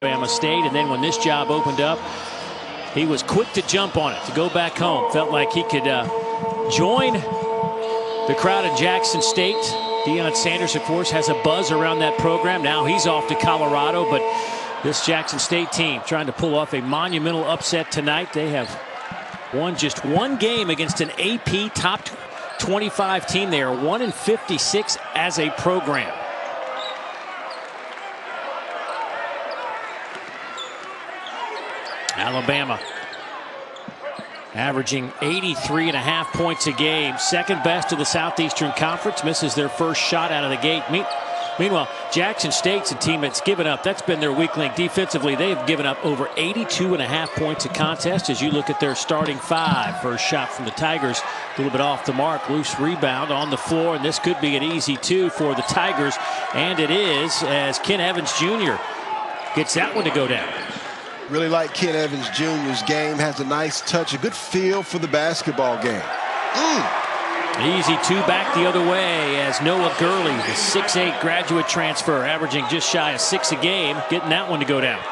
Alabama State, and then when this job opened up, he was quick to jump on it to go back home. Felt like he could join the crowd at Jackson State. Deion Sanders, of course, has a buzz around that program. Now he's off to Colorado, but this Jackson State team trying to pull off a monumental upset tonight. They have won just one game against an AP top 25 team. They are 1-56 as a program. Alabama averaging 83.5 points a game, second best of the Southeastern Conference. Misses their first shot out of the gate. Meanwhile, Jackson State's a team that's given up. That's been their weak link defensively. They've given up over 82.5 points a contest. As you look at their starting five, first shot from the Tigers, a little bit off the mark, loose rebound on the floor, and this could be an easy two for the Tigers, and it is, as Ken Evans Jr. gets that one to go down. Really like Ken Evans Jr.'s game. Has a nice touch, a good feel for the basketball game. Easy two back the other way as Noah Gurley, the 6'8 graduate transfer, averaging just shy of 6 a game, getting that one to go down.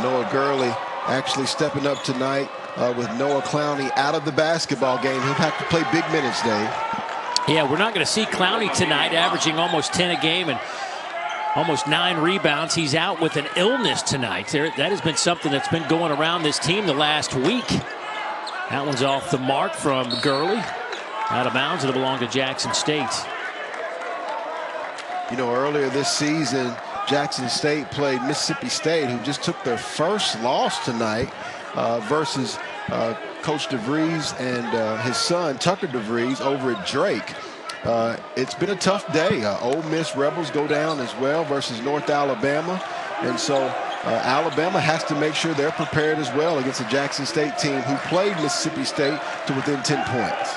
Noah Gurley actually stepping up tonight with Noah Clowney out of the basketball game. He'll have to play big minutes, Dave. Yeah, we're not going to see Clowney tonight, averaging almost 10 a game and almost 9 rebounds. He's out with an illness tonight. That has been something that's been going around this team the last week. That one's off the mark from Gurley. Out of bounds. It'll belong to Jackson State. You know, earlier this season, Jackson State played Mississippi State, who just took their first loss tonight versus Coach DeVries and his son, Tucker DeVries, over at Drake. It's been a tough day. Ole Miss Rebels go down as well versus North Alabama. And so Alabama has to make sure they're prepared as well against a Jackson State team who played Mississippi State to within 10 points.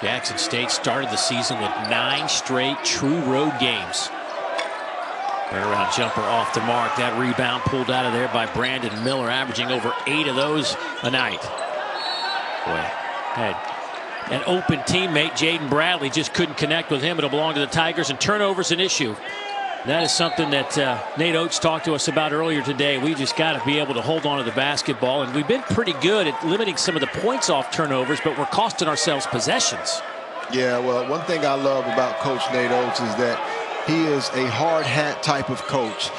Jackson State started the season with 9 straight true road games. Around jumper off the mark. That rebound pulled out of there by Brandon Miller, averaging over 8 of those a night. Boy, had an open teammate, Jaden Bradley, just couldn't connect with him. It'll belong to the Tigers, and turnover's an issue. That is something that Nate Oates talked to us about earlier today. We just got to be able to hold on to the basketball, and we've been pretty good at limiting some of the points off turnovers, but we're costing ourselves possessions. Yeah, well, one thing I love about Coach Nate Oates is that he is a hard hat type of coach.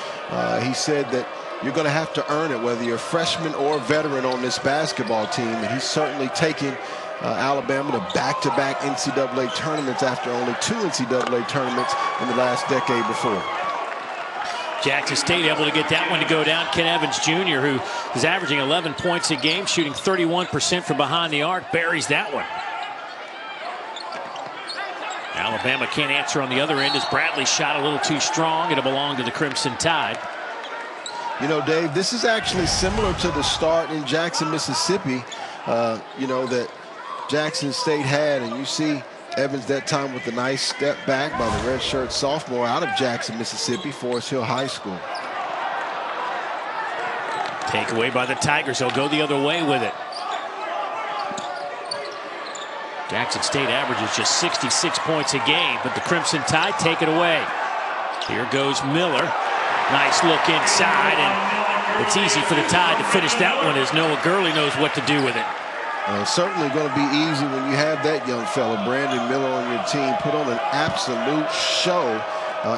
He said that you're going to have to earn it, whether you're a freshman or a veteran on this basketball team, and he's certainly taken Alabama to back-to-back NCAA tournaments after only 2 NCAA tournaments in the last decade before. Jackson State able to get that one to go down. Ken Evans Jr., who is averaging 11 points a game, shooting 31% from behind the arc, buries that one. Alabama can't answer on the other end as Bradley shot a little too strong. It'll belong to the Crimson Tide. You know, Dave, this is actually similar to the start in Jackson, Mississippi, you know, that Jackson State had, and you see Evans that time with a nice step back by the redshirt sophomore out of Jackson, Mississippi, Forest Hill High School. Takeaway by the Tigers. They'll go the other way with it. Jackson State averages just 66 points a game, but the Crimson Tide take it away. Here goes Miller. Nice look inside, and it's easy for the Tide to finish that one as Noah Gurley knows what to do with it. Certainly going to be easy when you have that young fella, Brandon Miller, on your team. Put on an absolute show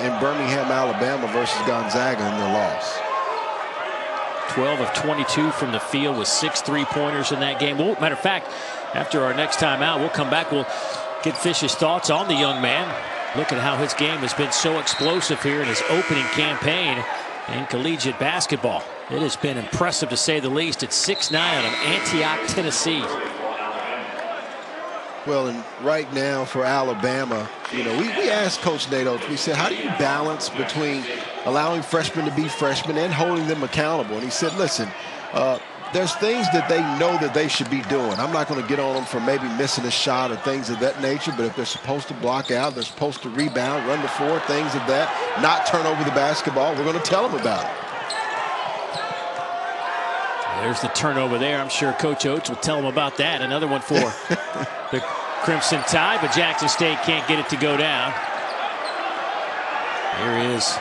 in Birmingham, Alabama versus Gonzaga in their loss. 12 of 22 from the field with 6 3-pointers in that game. Well, matter of fact, after our next time out, we'll come back. We'll get Fish's thoughts on the young man. Look at how his game has been so explosive here in his opening campaign in collegiate basketball. It has been impressive, to say the least. It's 6'9" out of Antioch, Tennessee. Well, and right now for Alabama, you know, we asked Coach Nate Oates, we said, how do you balance between allowing freshmen to be freshmen and holding them accountable? And he said, listen, there's things that they know that they should be doing. I'm not going to get on them for maybe missing a shot or things of that nature, but if they're supposed to block out, they're supposed to rebound, run the floor, things of that, not turn over the basketball, we're going to tell them about it. There's the turnover there. I'm sure Coach Oates will tell him about that. Another one for the Crimson Tide, but Jackson State can't get it to go down. Here is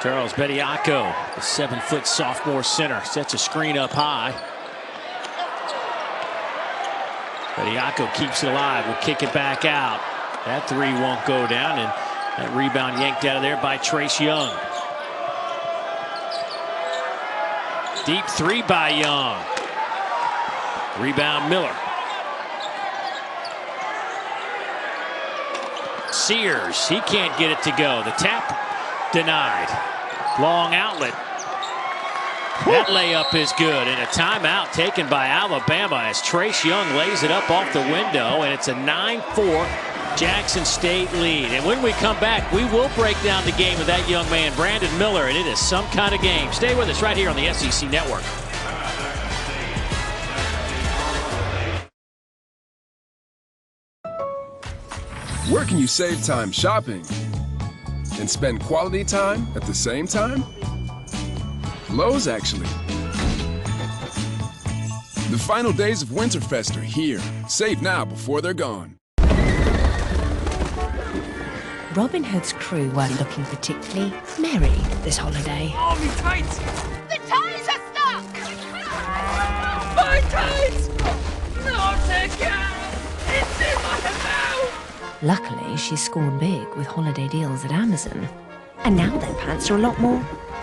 Charles Bediako, the 7-foot sophomore center, sets a screen up high. Bediako keeps it alive, will kick it back out. That three won't go down, and that rebound yanked out of there by Trace Young. Deep three by Young. Rebound Miller. Sears, he can't get it to go. The tap denied. Long outlet. That layup is good, and a timeout taken by Alabama as Trace Young lays it up off the window, and it's a 9-4 Jackson State lead. And when we come back, we will break down the game of that young man, Brandon Miller, and it is some kind of game. Stay with us right here on the SEC Network. Where can you save time shopping and spend quality time at the same time? Lowe's, actually. The final days of Winterfest are here. Save now before they're gone. Robin Hood's crew weren't looking particularly merry this holiday. Oh, me tights! The ties are stuck! My tights! Not again! It's in my mouth! Luckily, she scored big with holiday deals at Amazon. And now their pants are a lot more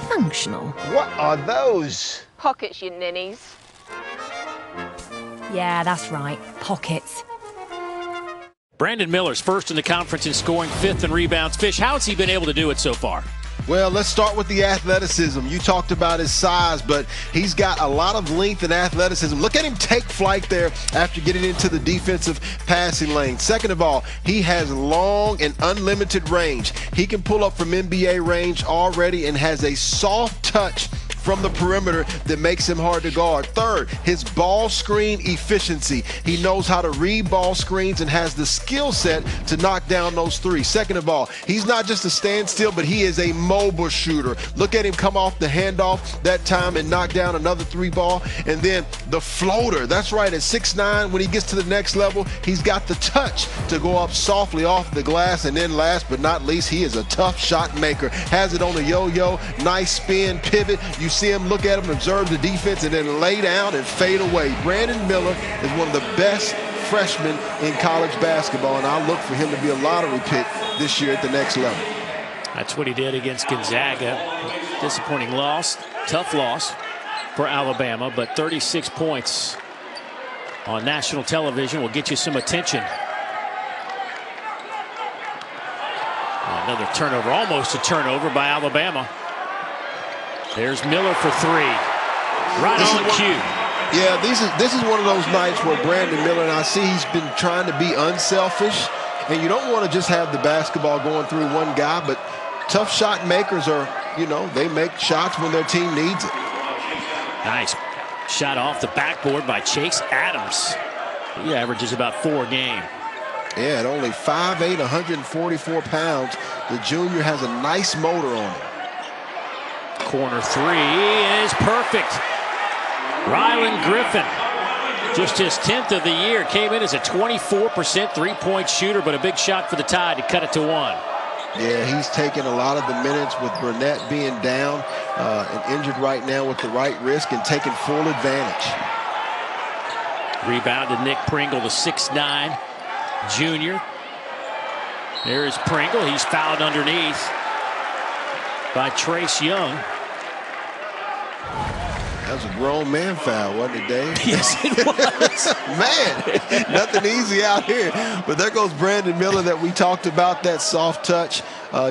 functional. What are those? Pockets, you ninnies. Yeah, that's right. Pockets. Brandon Miller's first in the conference in scoring, 5th in rebounds. Fish, how has he been able to do it so far? Well, let's start with the athleticism. You talked about his size, but he's got a lot of length and athleticism. Look at him take flight there after getting into the defensive passing lane. Second of all, he has long and unlimited range. He can pull up from NBA range already and has a soft touch from the perimeter that makes him hard to guard. Third, his ball screen efficiency. He knows how to read ball screens and has the skill set to knock down those threes. Second of all, he's not just a standstill, but he is a mobile shooter. Look at him come off the handoff that time and knock down another three ball. And then the floater. That's right, at 6'9", when he gets to the next level, he's got the touch to go up softly off the glass. And then last but not least, he is a tough shot maker. Has it on a yo-yo, nice spin, pivot. You see him look at him, observe the defense, and then lay down and fade away. Brandon Miller is one of the best freshmen in college basketball, and I'll look for him to be a lottery pick this year at the next level. That's what he did against Gonzaga. Disappointing loss, tough loss for Alabama, but 36 points on national television will get you some attention. Another turnover, almost a turnover by Alabama. There's Miller for three. Right on cue. Yeah, this is one of those nights where Brandon Miller, and I see he's been trying to be unselfish, and you don't want to just have the basketball going through one guy, but tough shot makers are, you know, they make shots when their team needs it. Nice shot off the backboard by Chase Adams. He averages about 4 a game. Yeah, at only 5'8", 144 pounds, the junior has a nice motor on him. Corner three is perfect. Rylan Griffin, just his 10th of the year, came in as a 24% three-point shooter, but a big shot for the Tide to cut it to 1. Yeah, he's taking a lot of the minutes with Burnett being down and injured right now with the right wrist and taking full advantage. Rebound to Nick Pringle, the 6'9" junior. There's Pringle. He's fouled underneath by Trace Young. That was a grown man foul, wasn't it, Dave? Yes, it was. Man, nothing easy out here. But there goes Brandon Miller that we talked about, that soft touch.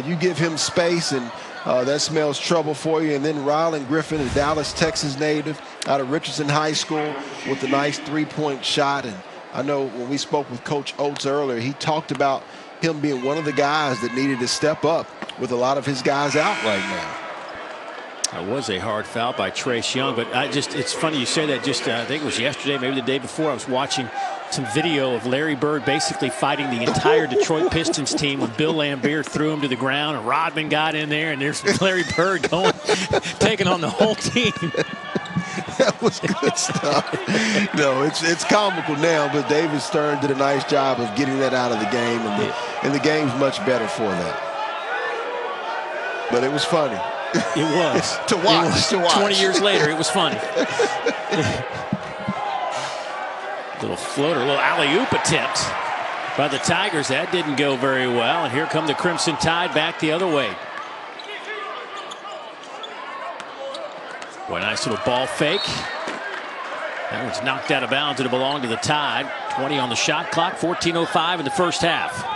You give him space, and that smells trouble for you. And then Rylan Griffin, a Dallas, Texas native, out of Richardson High School, with a nice three-point shot. And I know when we spoke with Coach Oates earlier, he talked about him being one of the guys that needed to step up with a lot of his guys out right now. That was a hard foul by Trace Young, but it's funny you say that. I think it was yesterday, maybe the day before, I was watching some video of Larry Bird basically fighting the entire Detroit Pistons team when Bill Laimbeer threw him to the ground and Rodman got in there, and there's Larry Bird going, taking on the whole team. That was good stuff. No, it's comical now, but David Stern did a nice job of getting that out of the game, and the game's much better for that. But it was funny. It was. To watch. 20 years later, it was funny. Little floater, little alley-oop attempt by the Tigers. That didn't go very well. And here come the Crimson Tide back the other way. Boy, nice little ball fake. That one's knocked out of bounds. It'll belong to the Tide. 20 on the shot clock. 14:05 in the first half.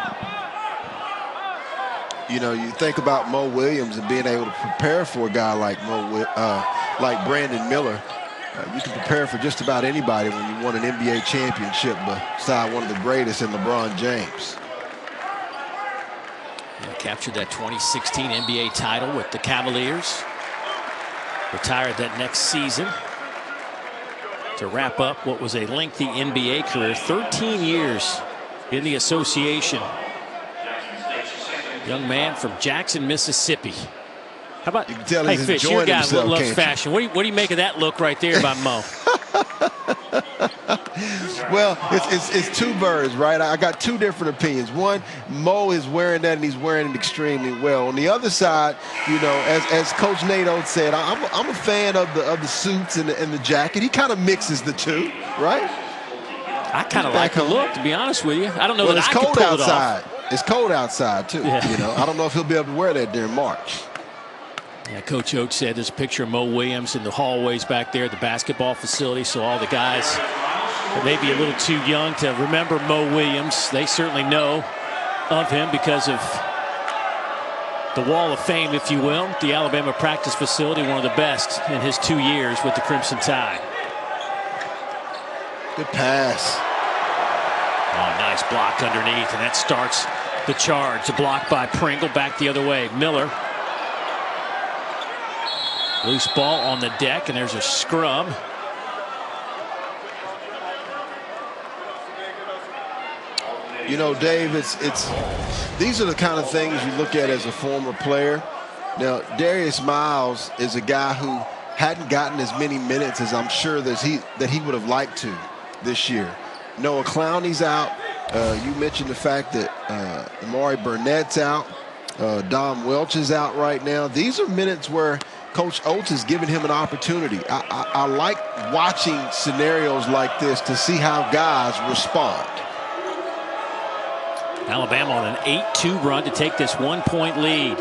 You know, you think about Mo Williams and being able to prepare for a guy like like Brandon Miller. You can prepare for just about anybody when you won an NBA championship beside one of the greatest in LeBron James. Yeah, captured that 2016 NBA title with the Cavaliers. Retired that next season to wrap up what was a lengthy NBA career. 13 years in the association. Young man from Jackson, Mississippi. How about, you can tell hey, he's Fish, enjoying your guy himself, loves fashion. What do you make of that look right there by Mo? Well, it's two birds, right? I got two different opinions. One, Mo is wearing that, and he's wearing it extremely well. On the other side, you know, as Coach Nate Oates said, I'm a fan of the suits and the jacket. He kind of mixes the two, right? I kind of like the look, to be honest with you. I don't know well, that it's I could cold pull outside. it off. It's cold outside too. Yeah. You know, I don't know if he'll be able to wear that during March. Yeah, Coach Oates said there's a picture of Mo Williams in the hallways back there at the basketball facility. So all the guys that may be a little too young to remember Mo Williams, they certainly know of him because of the Wall of Fame, if you will. The Alabama practice facility, one of the best in his 2 years with the Crimson Tide. Good pass. Oh, nice block underneath, and that starts the charge. A block by Pringle, back the other way. Miller. Loose ball on the deck, and there's a scrum. You know, Dave, these are the kind of things you look at as a former player. Now, Darius Miles is a guy who hadn't gotten as many minutes as I'm sure that he would have liked to this year. Noah Clowney's out. You mentioned the fact that Amari Burnett's out. Dom Welch is out right now. These are minutes where Coach Oates is giving him an opportunity. I like watching scenarios like this to see how guys respond. Alabama on an 8-2 run to take this 1-point lead.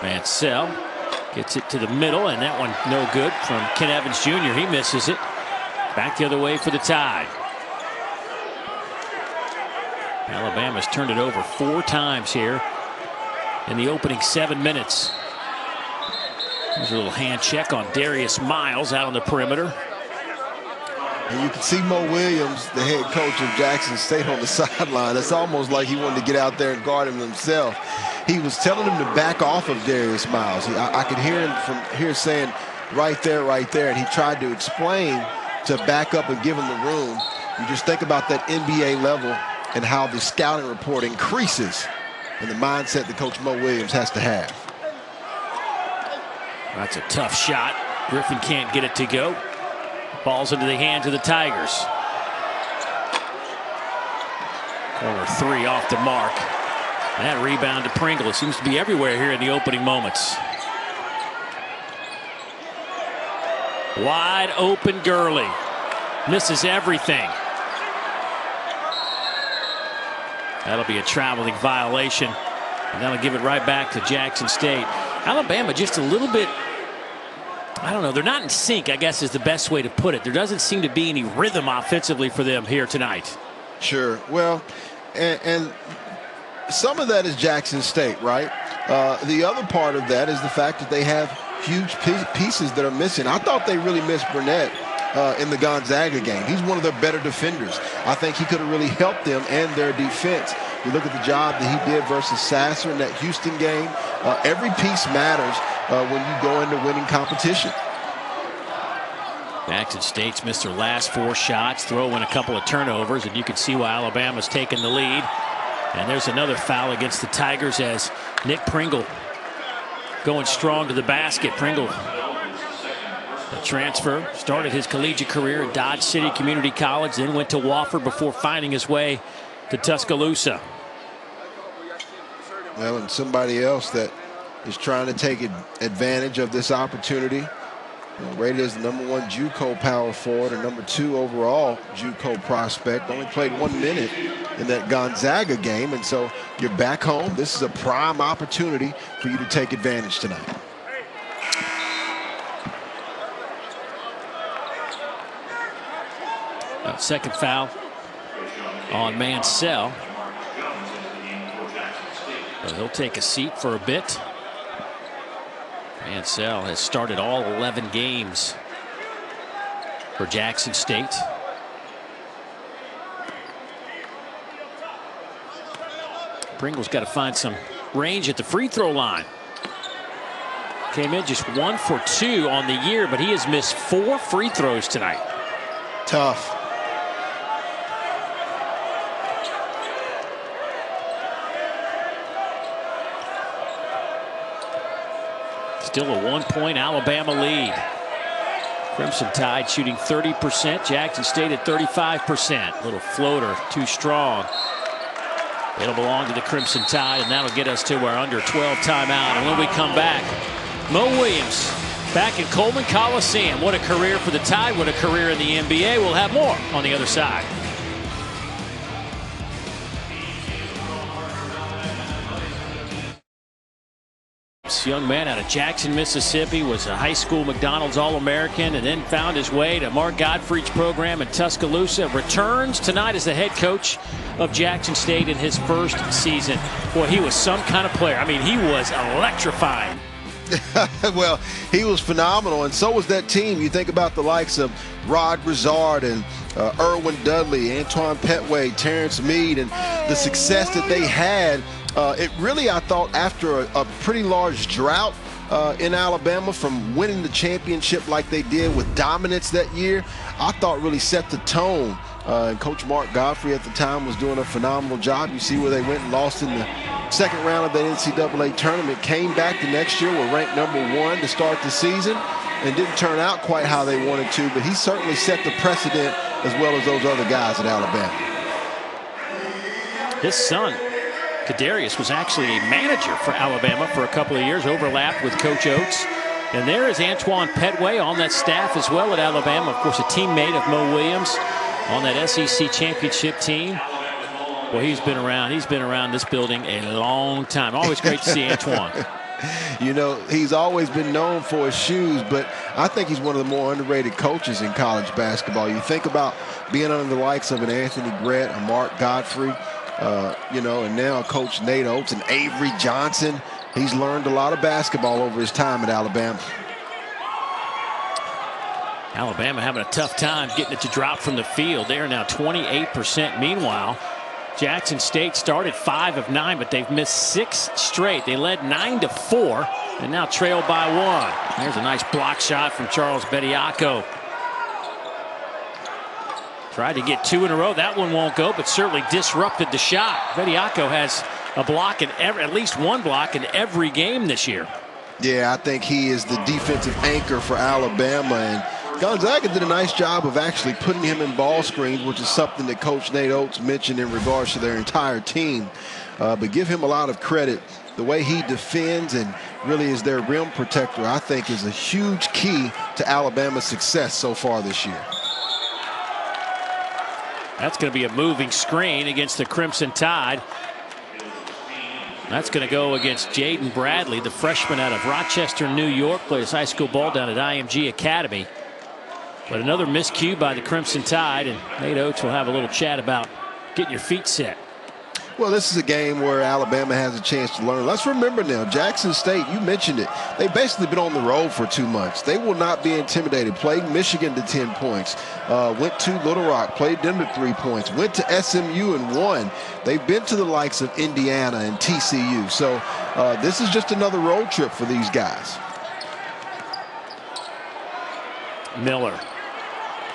Mansell gets it to the middle, and that one no good from Ken Evans Jr. He misses it. Back the other way for the Tide. Alabama's turned it over 4 times here in the opening 7 minutes. There's a little hand check on Darius Miles out on the perimeter. And you can see Mo Williams, the head coach of Jackson State, on the sideline. It's almost like he wanted to get out there and guard him himself. He was telling him to back off of Darius Miles. I could hear him from here saying, right there, and he tried to explain to back up and give him the room. You just think about that NBA level and how the scouting report increases and the mindset that Coach Mo Williams has to have. That's a tough shot. Griffin can't get it to go. Ball's into the hands of the Tigers. Corner 3 off the mark. That rebound to Pringle. It seems to be everywhere here in the opening moments. Wide open Gurley. Misses everything. That'll be a traveling violation. And that'll give it right back to Jackson State. Alabama just a little bit, I don't know, they're not in sync, I guess is the best way to put it. There doesn't seem to be any rhythm offensively for them here tonight. Sure. Well, and some of that is Jackson State, right? The other part of that is the fact that they have huge pieces that are missing. I thought they really missed Burnett in the Gonzaga game. He's one of their better defenders. I think he could have really helped them and their defense. You look at the job that he did versus Sasser in that Houston game. Every piece matters when you go into winning competition. Jackson State's missed their last 4 shots, throw in a couple of turnovers, and you can see why Alabama's taken the lead. And there's another foul against the Tigers as Nick Pringle going strong to the basket. Pringle, a transfer, started his collegiate career at Dodge City Community College, then went to Wofford before finding his way to Tuscaloosa. Well, and somebody else that is trying to take advantage of this opportunity. Rated as the #1 JUCO power forward and #2 overall JUCO prospect. Only played 1 minute in that Gonzaga game, and so you're back home. This is a prime opportunity for you to take advantage tonight. Second foul on Mansell. So he'll take a seat for a bit. Mansell has started all 11 games for Jackson State. Pringle's got to find some range at the free throw line. Came in just 1 for 2 on the year, but he has missed 4 free throws tonight. Tough. Still a 1-point Alabama lead. Crimson Tide shooting 30%. Jackson State at 35%. Little floater, too strong. It'll belong to the Crimson Tide, and that'll get us to our under 12 timeout. And when we come back, Mo Williams back in Coleman Coliseum. What a career for the Tide. What a career in the NBA. We'll have more on the other side. This young man out of Jackson, Mississippi, was a high school McDonald's All-American and then found his way to Mark Gottfried's program in Tuscaloosa. Returns tonight as the head coach of Jackson State in his first season. Boy, he was some kind of player. I mean, he was electrifying. Well, he was phenomenal, and so was that team. You think about the likes of Rod Broussard and Erwin Dudley, Antoine Petway, Terrence Mead, and the success that they had. It really, I thought, after a pretty large drought in Alabama from winning the championship like they did with dominance that year, I thought really set the tone. And Coach Mark Gottfried at the time was doing a phenomenal job. You see where they went and lost in the second round of the NCAA tournament. Came back the next year, were ranked #1 to start the season, and didn't turn out quite how they wanted to. But he certainly set the precedent as well as those other guys at Alabama. His son, Kadarius, was actually a manager for Alabama for a couple of years, overlapped with Coach Oates. And there is Antoine Petway on that staff as well at Alabama. Of course, a teammate of Mo Williams on that SEC championship team. Well, he's been around this building a long time. Always great to see Antoine. You know, he's always been known for his shoes, but I think he's one of the more underrated coaches in college basketball. You think about being under the likes of an Anthony Grant, a Mark Gottfried, you know, and now Coach Nate Oates and Avery Johnson. He's learned a lot of basketball over his time at Alabama. Alabama having a tough time getting it to drop from the field. They are now 28%. Meanwhile, Jackson State started 5 of 9, but they've missed 6 straight. They led 9-4 and now trail by 1. There's a nice block shot from Charles Bediako. Tried to get 2 in a row. That one won't go, but certainly disrupted the shot. Bediako has a block in at least 1 block in every game this year. Yeah, I think he is the defensive anchor for Alabama, and Gonzaga did a nice job of actually putting him in ball screens, which is something that Coach Nate Oates mentioned in regards to their entire team. But give him a lot of credit. The way he defends and really is their rim protector, I think, is a huge key to Alabama's success so far this year. That's going to be a moving screen against the Crimson Tide. That's going to go against Jaden Bradley, the freshman out of Rochester, New York. Plays high school ball down at IMG Academy. But another miscue by the Crimson Tide, and Nate Oates will have a little chat about getting your feet set. Well, this is a game where Alabama has a chance to learn. Let's remember now, Jackson State, you mentioned it. They've basically been on the road for 2 months. They will not be intimidated. Played Michigan to 10 points. Went to Little Rock, played them to 3 points. Went to SMU and won. They've been to the likes of Indiana and TCU. So this is just another road trip for these guys. Miller.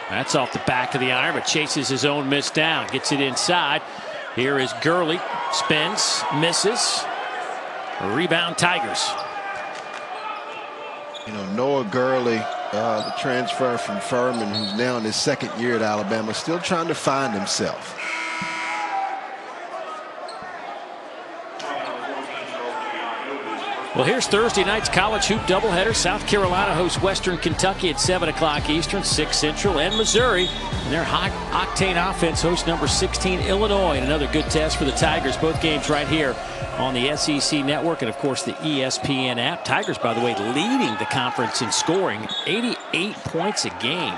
That's off the back of the iron, but chases his own miss down. Gets it inside. Here is Gurley. Spins, misses. Rebound Tigers. You know, Noah Gurley, the transfer from Furman, who's now in his 2nd year at Alabama, still trying to find himself. Well, here's Thursday night's college hoop doubleheader. South Carolina hosts Western Kentucky at 7 o'clock Eastern, 6 Central, and Missouri. And their high-octane offense hosts number 16 Illinois. And another good test for the Tigers. Both games right here on the SEC Network and, of course, the ESPN app. Tigers, by the way, leading the conference in scoring, 88 points a game.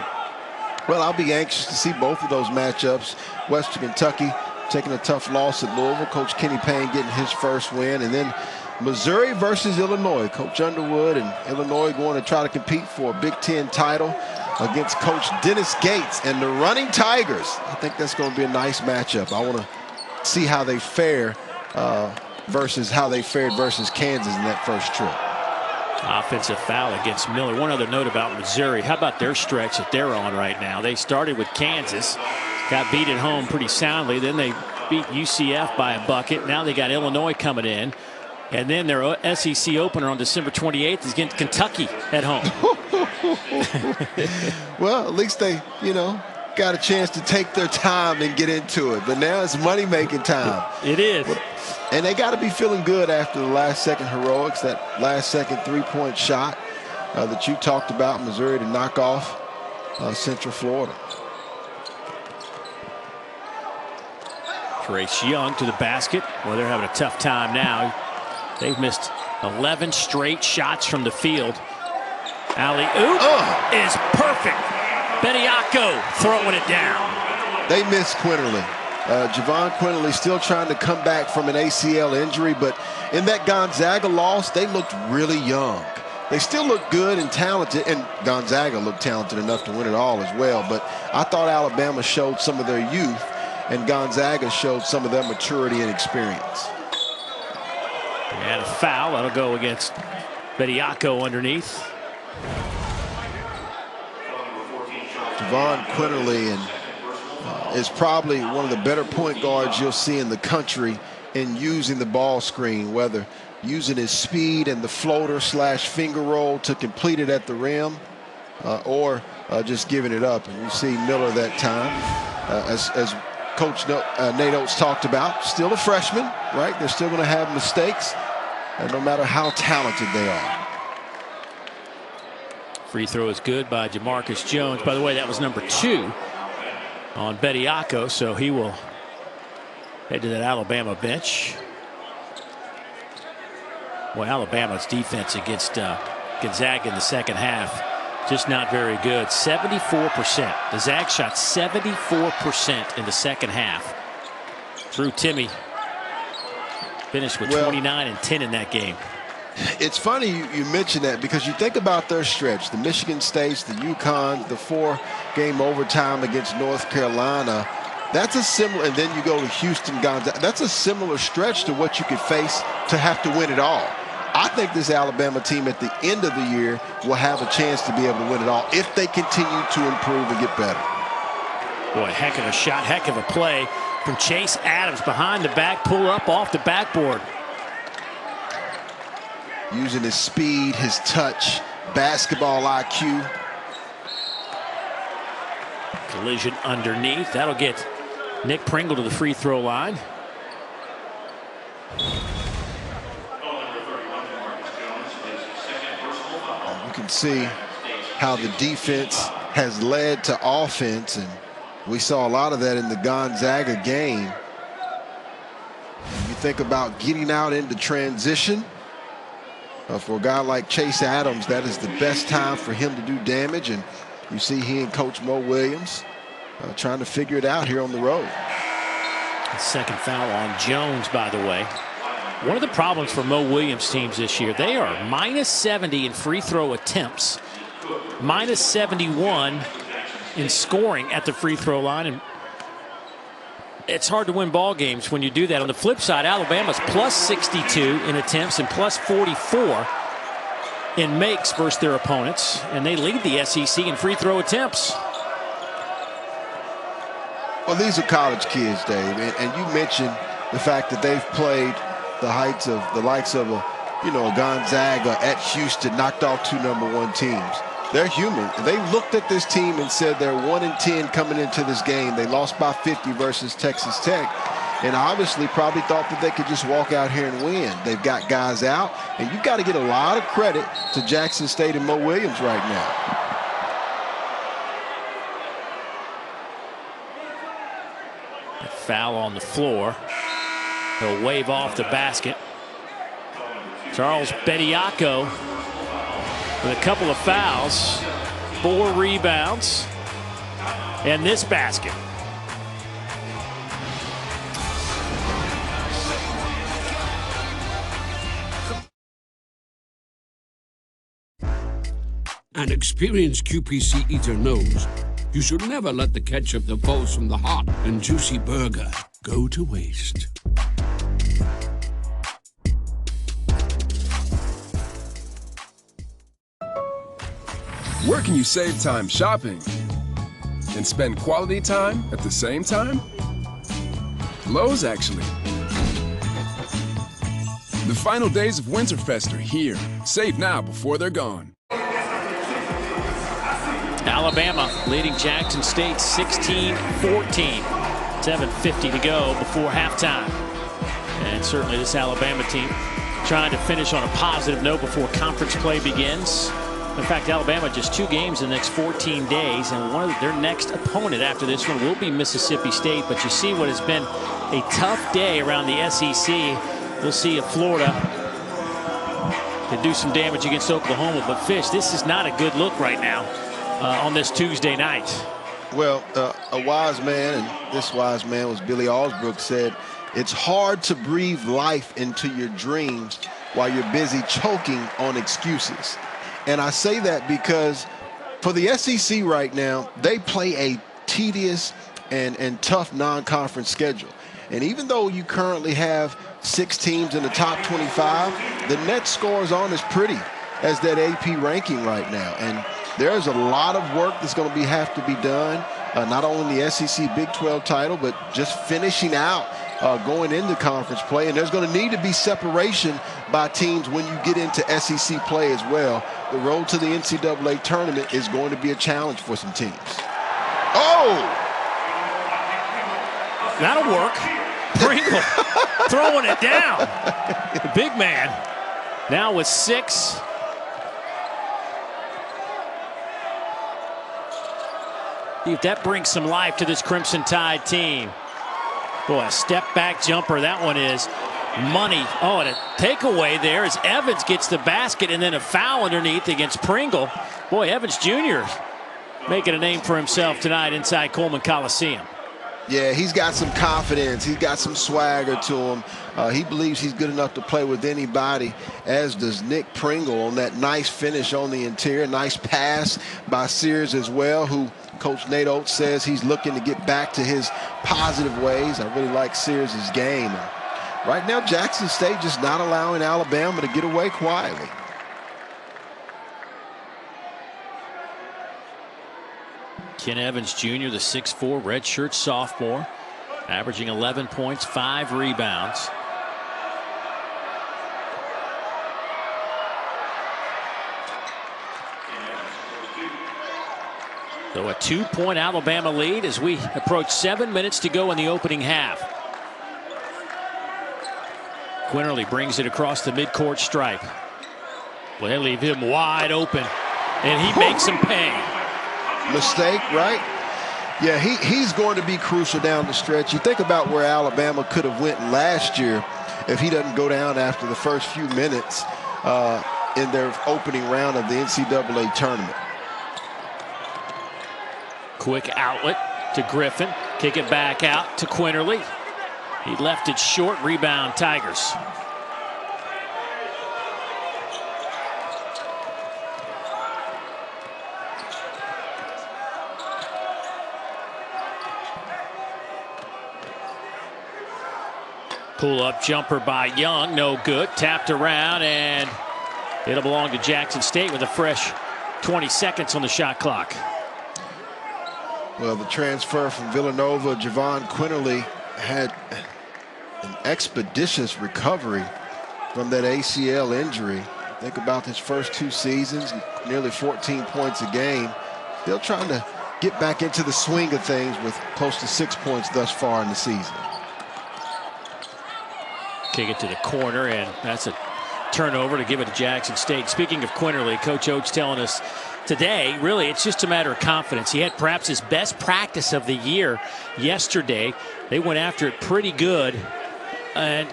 Well, I'll be anxious to see both of those matchups. Western Kentucky taking a tough loss at Louisville. Coach Kenny Payne getting his first win. And then Missouri versus Illinois. Coach Underwood and Illinois going to try to compete for a Big Ten title against Coach Dennis Gates and the running Tigers. I think that's going to be a nice matchup. I want to see how they fare versus how they fared versus Kansas in that first trip. Offensive foul against Miller. One other note about Missouri. How about their stretch that they're on right now? They started with Kansas, got beat at home pretty soundly. Then they beat UCF by a bucket. Now they got Illinois coming in. And then their SEC opener on December 28th is against Kentucky at home. Well, at least they, got a chance to take their time and get into it. But now it's money-making time. It is. And they got to be feeling good after the last-second heroics, that last-second three-point shot that you talked about, Missouri to knock off Central Florida. Trace Young to the basket. Well, they're having a tough time now. They've missed 11 straight shots from the field. Alley-oop is perfect. Bediako throwing it down. They miss Quinterly. Javon Quinterly still trying to come back from an ACL injury, but in that Gonzaga loss, they looked really young. They still look good and talented, and Gonzaga looked talented enough to win it all as well, but I thought Alabama showed some of their youth, and Gonzaga showed some of their maturity and experience. And a foul. That'll go against Bediako underneath. Javon Quinterly is probably one of the better point guards you'll see in the country in using the ball screen, whether using his speed and the floater / finger roll to complete it at the rim or just giving it up. And you see Miller that time, as Coach Nate Oates talked about, still a freshman, right? They're still going to have mistakes, no matter how talented they are. Free throw is good by Jamarcus Jones. By the way, that was number 2 on Bediako, so he will head to that Alabama bench. Well, Alabama's defense against Gonzaga in the second half, just not very good. 74%. The Zags shot 74% in the second half. Drew Timme finished with 29 and 10 in that game. It's funny you mention that, because you think about their stretch, the Michigan States, the UConn, the 4-game overtime against North Carolina. That's a similar, and then you go to Houston, Gonzaga. That's a similar stretch to what you could face to have to win it all. I think this Alabama team at the end of the year will have a chance to be able to win it all if they continue to improve and get better. Boy, heck of a shot, heck of a play from Chase Adams behind the back, pull up off the backboard. Using his speed, his touch, basketball IQ. Collision underneath. That'll get Nick Pringle to the free throw line. You can see how the defense has led to offense, and we saw a lot of that in the Gonzaga game. You think about getting out into transition. For a guy like Chase Adams, that is the best time for him to do damage, and you see he and Coach Mo Williams trying to figure it out here on the road. Second foul on Jones, by the way. One of the problems for Mo Williams teams this year, they are -70 in free throw attempts, -71 in scoring at the free throw line, and it's hard to win ball games when you do that. On the flip side, Alabama's +62 in attempts and +44 in makes versus their opponents, and they lead the SEC in free throw attempts. Well, these are college kids, Dave, and you mentioned the fact that they've played the heights of the likes of a Gonzaga at Houston, knocked off 2 #1 teams. They're human. They looked at this team and said they're 1-10 coming into this game. They lost by 50 versus Texas Tech. and obviously probably thought that they could just walk out here and win. They've got guys out, and you've got to get a lot of credit to Jackson State and Mo Williams right now. Foul on the floor. He'll wave off the basket. Charles Bediako with a couple of fouls, 4 rebounds, and this basket. An experienced QPC eater knows you should never let the ketchup that falls from the hot and juicy burger go to waste. Where can you save time shopping and spend quality time at the same time? Lowe's, actually. The final days of Winterfest are here. Save now before they're gone. Alabama leading Jackson State 16-14. 7:50 to go before halftime. And certainly this Alabama team trying to finish on a positive note before conference play begins. In fact, Alabama just 2 games in the next 14 days, and their next opponent after this one will be Mississippi State. But you see what has been a tough day around the SEC. We'll see if Florida can do some damage against Oklahoma. But Fish, this is not a good look right now on this Tuesday night. Well, a wise man, and this wise man was Billy Alsbrook, said, it's hard to breathe life into your dreams while you're busy choking on excuses. And I say that because for the SEC right now, they play a tedious and tough non-conference schedule. And even though you currently have 6 teams in the top 25, the net scores aren't as pretty as that AP ranking right now. And there's a lot of work that's going to have to be done, not only in the SEC Big 12 title, but just finishing out going into conference play. And there's going to need to be separation by teams when you get into SEC play as well. The road to the NCAA tournament is going to be a challenge for some teams. Oh! That'll work. Pringle throwing it down. The big man now with 6. See if that brings some life to this Crimson Tide team. Boy, a step back jumper. That one is money. Oh, and a takeaway there as Evans gets the basket and then a foul underneath against Pringle. Boy, Evans Jr. making a name for himself tonight inside Coleman Coliseum. Yeah, he's got some confidence. He's got some swagger to him. He believes he's good enough to play with anybody, as does Nick Pringle on that nice finish on the interior. Nice pass by Sears as well, who Coach Nate Oates says he's looking to get back to his positive ways. I really like Sears' game. And right now, Jackson State just not allowing Alabama to get away quietly. Ken Evans Jr., the 6'4" redshirt sophomore, averaging 11 points, 5 rebounds. So a 2-point Alabama lead as we approach 7 minutes to go in the opening half. Quinterly brings it across the midcourt stripe. Well, they leave him wide open, and he makes him pay. Mistake, right? Yeah, he's going to be crucial down the stretch. You think about where Alabama could have went last year if he doesn't go down after the first few minutes in their opening round of the NCAA tournament. Quick outlet to Griffin. Kick it back out to Quinterly. He left it short. Rebound Tigers. Pull-up jumper by Young, no good. Tapped around, and it'll belong to Jackson State with a fresh 20 seconds on the shot clock. Well, the transfer from Villanova, Javon Quinterly, had an expeditious recovery from that ACL injury. Think about his first 2 seasons, nearly 14 points a game. Still trying to get back into the swing of things with close to 6 points thus far in the season. Kick it to the corner, and that's a turnover to give it to Jackson State. Speaking of Quinterly, Coach Oates telling us today, really, it's just a matter of confidence. He had perhaps his best practice of the year yesterday. They went after it pretty good. And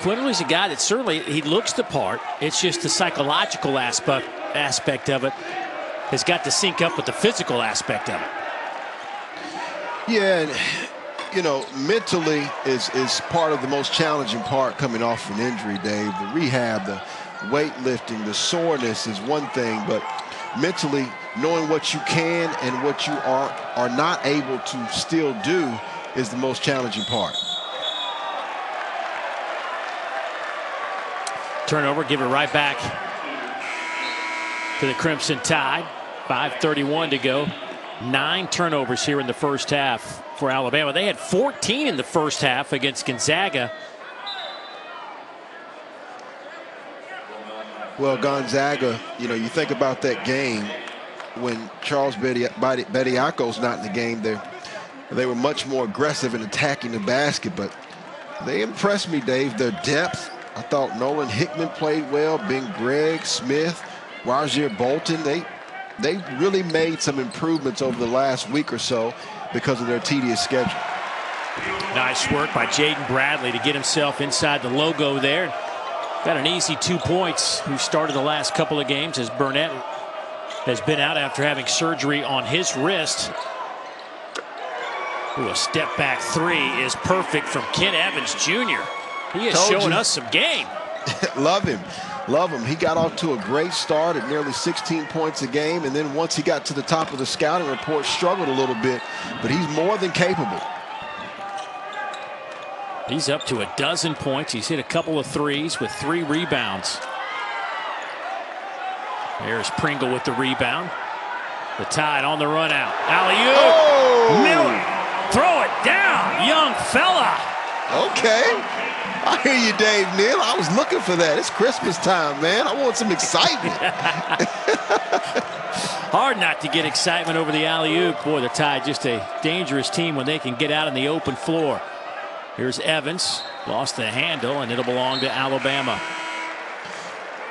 Quinterly's a guy that certainly, he looks the part. It's just the psychological aspect of it has got to sync up with the physical aspect of it. Yeah, and you know, mentally is part of the most challenging part coming off an injury, Dave. The rehab, the weightlifting, the soreness is one thing, but mentally knowing what you can and what you are not able to still do is the most challenging part. Turnover, give it right back to the Crimson Tide. 5:31 to go. 9 turnovers here in the first half for Alabama. They had 14 in the first half against Gonzaga. Well, Gonzaga, you know, you think about that game when Charles Bediako's not in the game. They were much more aggressive in attacking the basket, but they impressed me, Dave. Their depth. I thought Nolan Hickman played well. Ben Gregg, Smith, Rajir Bolton. They really made some improvements over the last week or so because of their tedious schedule. Nice work by Jaden Bradley to get himself inside the logo there. Got an easy 2 points. Who started the last couple of games as Burnett has been out after having surgery on his wrist. Ooh, a step back 3 is perfect from Ken Evans Jr. He is showing us some game. Love him. Love him. He got off to a great start at nearly 16 points a game, and then once he got to the top of the scouting report, struggled a little bit, but he's more than capable. He's up to 12 points. He's hit a couple of threes with 3 rebounds. There's Pringle with the rebound. The Tide on the run out. Alley-oop. Oh! Miller. Throw it down. Young fella. Okay. I hear you, Dave Neal. I was looking for that. It's Christmas time, man. I want some excitement. Hard not to get excitement over the alley-oop. Boy, the Tide just a dangerous team when they can get out on the open floor. Here's Evans. Lost the handle, and it'll belong to Alabama.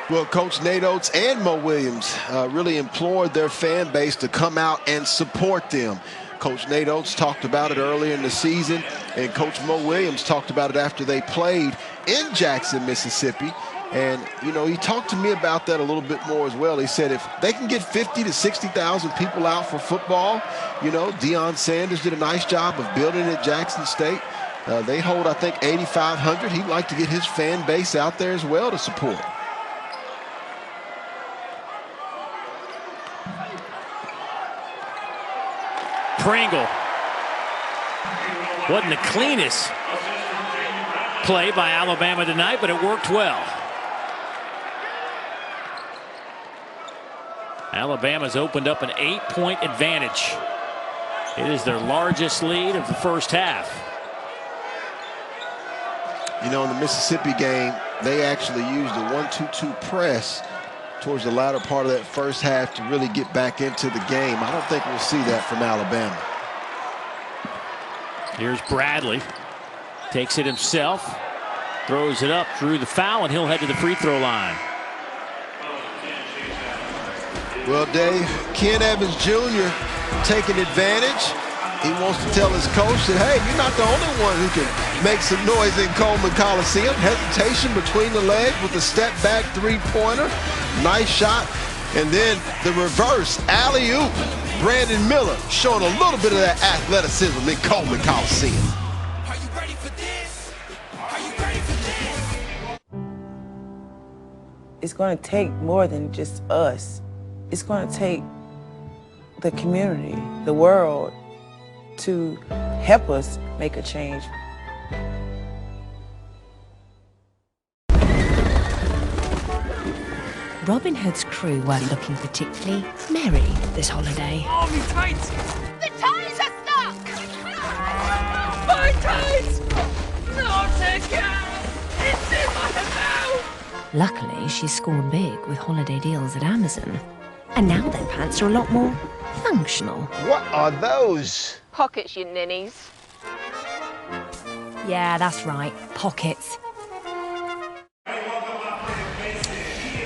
Well, Coach Nate Oates and Mo Williams really implored their fan base to come out and support them. Coach Nate Oates talked about it earlier in the season, and Coach Mo Williams talked about it after they played in Jackson, Mississippi. And, you know, he talked to me about that a little bit more as well. He said if they can get 50 to 60,000 people out for football, you know, Deion Sanders did a nice job of building it at Jackson State. They hold, I think, 8,500. He'd like to get his fan base out there as well to support. Pringle. Wasn't the cleanest play by Alabama tonight, but it worked well. Alabama's opened up an 8-point advantage. It is their largest lead of the first half. You know, in the Mississippi game, they actually used a 1-2-2 press towards the latter part of that first half to really get back into the game. I don't think we'll see that from Alabama. Here's Bradley. Takes it himself. Throws it up, drew the foul, and he'll head to the free throw line. Well, Dave, Ken Evans Jr. taking advantage. He wants to tell his coach that, hey, you're not the only one who can make some noise in Coleman Coliseum. Hesitation between the legs with a step back 3-pointer. Nice shot. And then the reverse, alley-oop. Brandon Miller showing a little bit of that athleticism in Coleman Coliseum. Are you ready for this? Are you ready for this? It's going to take more than just us. It's going to take the community, the world, to help us make a change. Robin Hood's crew weren't looking particularly merry this holiday. Oh, me tights! The ties are stuck! My tights! Not again! It's in my mouth! Luckily, she's scored big with holiday deals at Amazon. And now their pants are a lot more functional. What are those? Pockets, you ninnies. Yeah, that's right, pockets.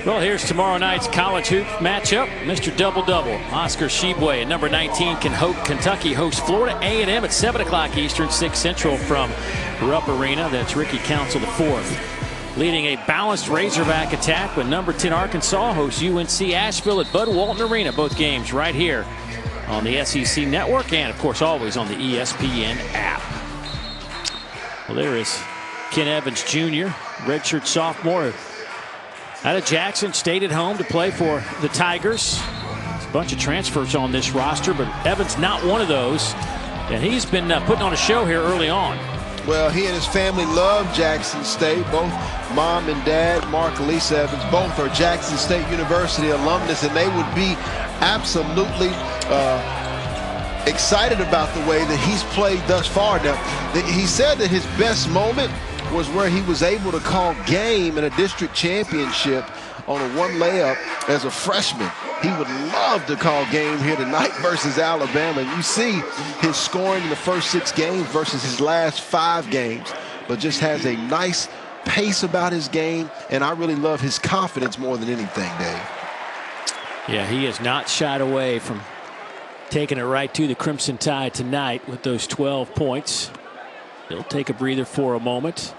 Well, here's tomorrow night's college hoop matchup. Mr. Double-Double, Oscar Tshiebwe, and number 19, Kentucky hosts Florida A&M at 7 o'clock Eastern, 6 Central from Rupp Arena. That's Ricky Council IV. Leading a balanced Razorback attack with number 10 Arkansas hosts UNC Asheville at Bud Walton Arena. Both games right here on the SEC Network and, of course, always on the ESPN app. Well, there is Ken Evans Jr., redshirt sophomore, out of Jackson, stayed at home to play for the Tigers. There's a bunch of transfers on this roster, but Evans not one of those. And he's been putting on a show here early on. Well, he and his family love Jackson State. Both mom and dad, Mark and Lisa Evans, both are Jackson State University alumnus, and they would be absolutely excited about the way that he's played thus far. Now, he said that his best moment was where he was able to call game in a district championship on a one layup as a freshman. He would love to call game here tonight versus Alabama. And you see his scoring in the first 6 games versus his last 5 games, but just has a nice pace about his game, and I really love his confidence more than anything, Dave. Yeah, he has not shied away from taking it right to the Crimson Tide tonight with those 12 points. He'll take a breather for a moment.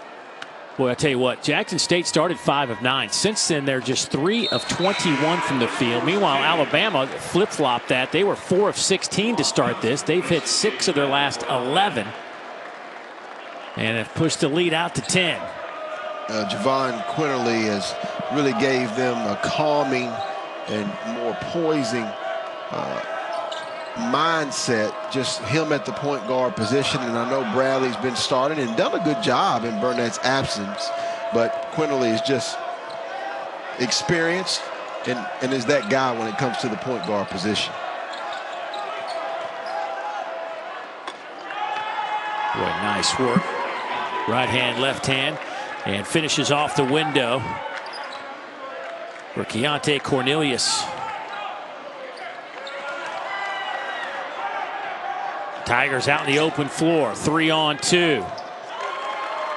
Boy, I tell you what, Jackson State started 5 of 9. Since then, they're just 3 of 21 from the field. Meanwhile, Alabama flip-flopped that. They were 4 of 16 to start this. They've hit 6 of their last 11 and have pushed the lead out to 10. Javon Quinterly has really gave them a calming and more poising mindset, just him at the point guard position. And I know Bradley's been starting and done a good job in Burnett's absence, but Quinterly is just experienced and is that guy when it comes to the point guard position. Boy, nice work. Right hand, left hand, and finishes off the window for Keontae Cornelius. Tigers out in the open floor, 3-on-2.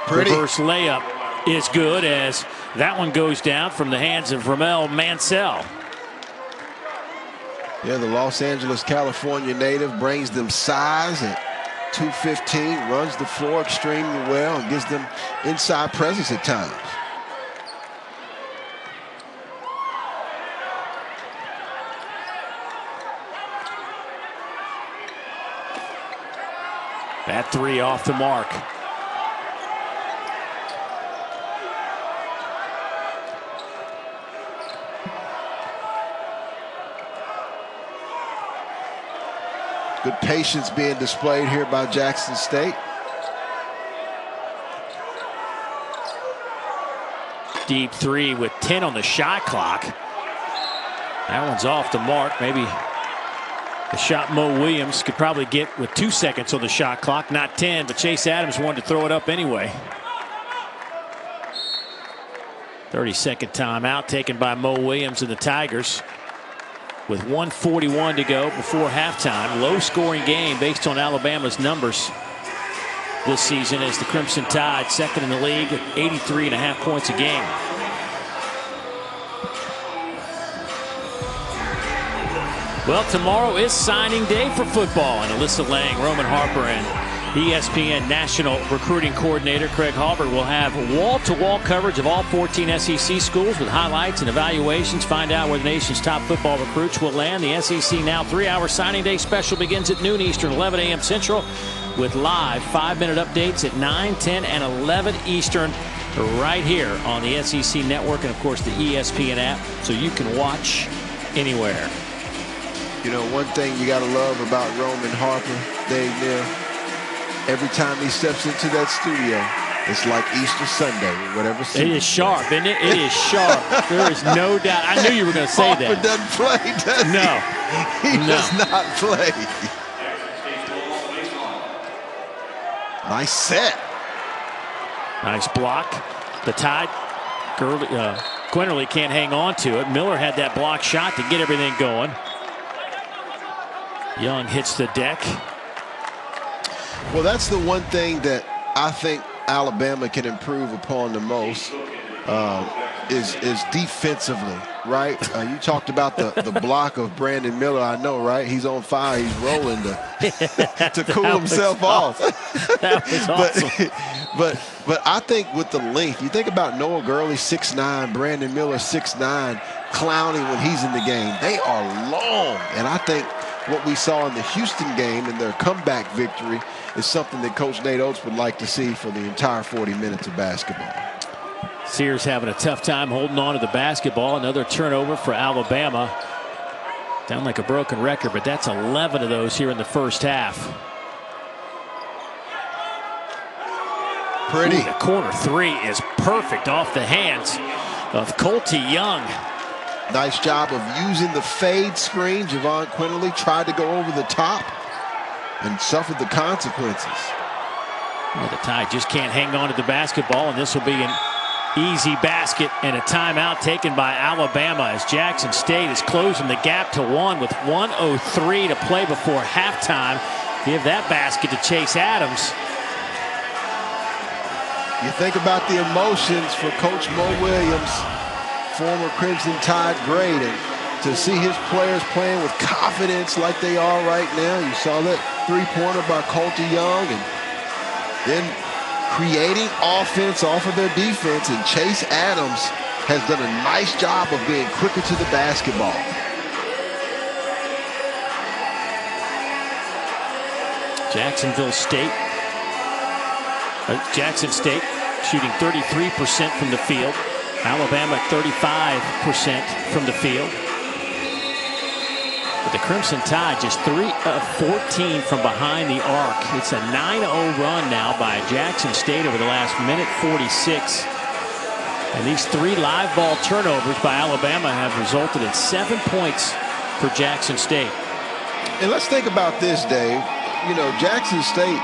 Pretty. Reverse layup is good as that one goes down from the hands of Ramel Mansell. Yeah, the Los Angeles, California native brings them size at 215, runs the floor extremely well, and gives them inside presence at times. That 3 off the mark. Good patience being displayed here by Jackson State. Deep 3 with 10 on the shot clock. That one's off the mark. Maybe the shot Mo Williams could probably get with 2 seconds on the shot clock, not 10, but Chase Adams wanted to throw it up anyway. 30-second timeout taken by Mo Williams and the Tigers with 1:41 to go before halftime. Low scoring game based on Alabama's numbers this season as the Crimson Tide, second in the league at 83.5 points a game. Well, tomorrow is signing day for football, and Alyssa Lang, Roman Harper, and ESPN National Recruiting Coordinator Craig Halbert will have wall-to-wall coverage of all 14 SEC schools with highlights and evaluations. Find out where the nation's top football recruits will land. The SEC Now 3-hour signing day special begins at noon Eastern, 11 a.m. Central, with live 5-minute updates at 9, 10, and 11 Eastern right here on the SEC Network and, of course, the ESPN app, so you can watch anywhere. You know, one thing you got to love about Roman Harper, Dave Neal, every time he steps into that studio, it's like Easter Sunday, whatever. It is sharp, isn't it? It is sharp. There is no doubt. I knew you were going to say Harper that. doesn't play, does he? No. He does not play. Nice set. Nice block. The Tide, Quinterly can't hang on to it. Miller had that block shot to get everything going. Young hits the deck. Well, that's the one thing that I think Alabama can improve upon the most. is defensively, right? You talked about the block of Brandon Miller. I know, right? He's on fire. He's rolling to cool himself off. That was awesome. But I think with the length, you think about Noah Gurley 6'9", Brandon Miller 6'9", Clowney when he's in the game. They are long, and I think what we saw in the Houston game and their comeback victory is something that Coach Nate Oates would like to see for the entire 40 minutes of basketball. Sears having a tough time holding on to the basketball. Another turnover for Alabama. Down like a broken record, but that's 11 of those here in the first half. Pretty. Ooh, the corner three is perfect off the hands of Colty Young. Nice job of using the fade screen. Javon Quinterly tried to go over the top and suffered the consequences. Well, the Tide just can't hang on to the basketball, and this will be an easy basket and a timeout taken by Alabama as Jackson State is closing the gap to 1 with 1:03 to play before halftime. Give that basket to Chase Adams. You think about the emotions for Coach Mo Williams, former Crimson Tide great, and to see his players playing with confidence like they are right now. You saw that three-pointer by Colty Young, and then creating offense off of their defense, and Chase Adams has done a nice job of being quicker to the basketball. Jackson State shooting 33% from the field. Alabama at 35% from the field. But the Crimson Tide just 3 of 14 from behind the arc. It's a 9-0 run now by Jackson State over the last minute 46. And these 3 live ball turnovers by Alabama have resulted in 7 points for Jackson State. And let's think about this, Dave. You know, Jackson State,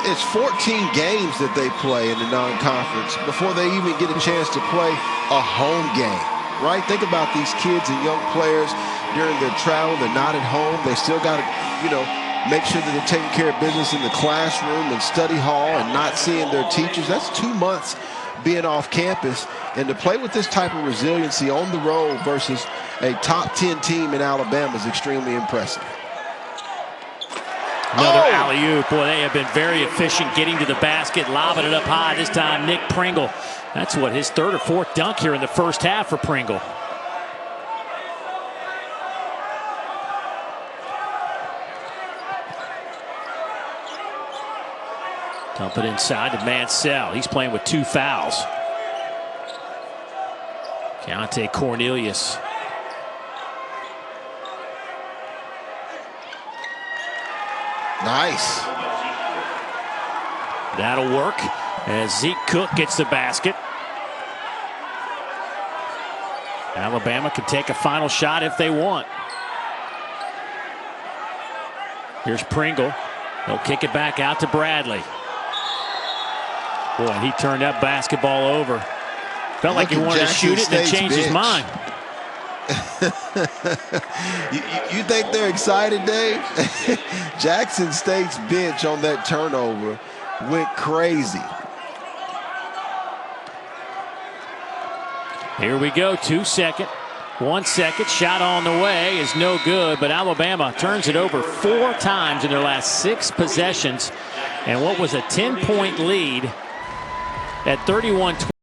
it's 14 games that they play in the non-conference before they even get a chance to play a home game, right? Think about these kids and young players during their travel. They're not at home. They still got to, you know, make sure that they're taking care of business in the classroom and study hall and not seeing their teachers. That's 2 months being off campus. And to play with this type of resiliency on the road versus a top 10 team in Alabama is extremely impressive. Another alley-oop. Boy, they have been very efficient getting to the basket, lobbing it up high. This time, Nick Pringle. That's what, his 3rd or 4th dunk here in the first half for Pringle. Dump it inside to Mansell. He's playing with 2 fouls. Keontae Cornelius. Nice. That'll work as Zeke Cook gets the basket. Alabama can take a final shot if they want. Here's Pringle. He'll kick it back out to Bradley. Boy, he turned that basketball over. Felt like he wanted to shoot it and then changed his mind. You think they're excited, Dave? Jackson State's bench on that turnover went crazy. Here we go, 2 second. 1 second, shot on the way is no good, but Alabama turns it over 4 times in their last 6 possessions. And what was a 10-point lead at 31-20.